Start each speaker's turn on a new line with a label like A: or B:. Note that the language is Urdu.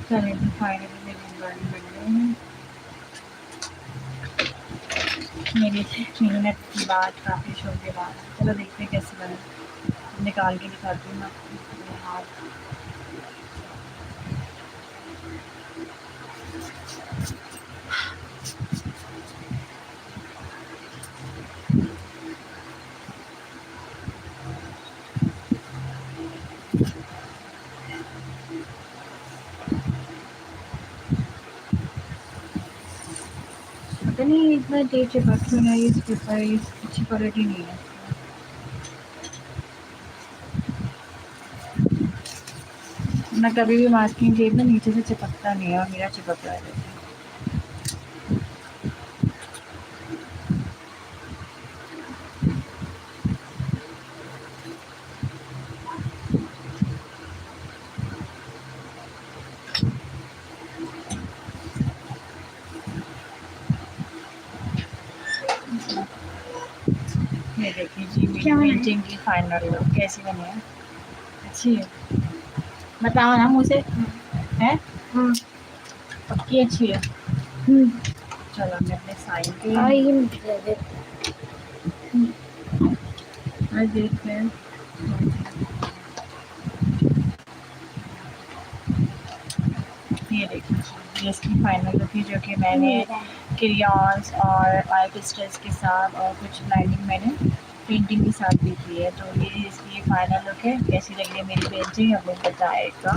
A: چلیں جی فائنلی میری ڈرائنگ بن گئی میری محنت کی بات کافی شور کے بعد. چلو دیکھتے ہیں کیسے بنے. نکال کے دکھاتی ہوں آپ کو میرے ہاتھ. پتہ نہیں اتنا تیز چپک کیوں نہیں اس کے اوپر. اس اچھی کوالٹی نہیں ہے. میں کبھی بھی ماسکنگ ٹیپ نا نیچے سے چپکتا نہیں ہے اور میرا چپک رہا ہے. یہ دیکھیے جی میری پینٹنگ کی فائنل لک کیسی بنی ہے. اچھی ہے. بتاؤ نا مجھے ہے پکی اچھی ہے. چلو میں اپنے سائن پہ آج دیکھتے ہیں. یہ دیکھیے یہ اس کی فائنل لک ہے جو کہ میں نے کریونس اور آئی پیسٹلس کے ساتھ اور کچھ لائننگ میں نے پینٹنگ کے ساتھ بھی کی ہے. تو یہ اس کی فائنل لک ہے. کیسی لگی ہے میری پینٹنگ اب مجھے بتائے گا.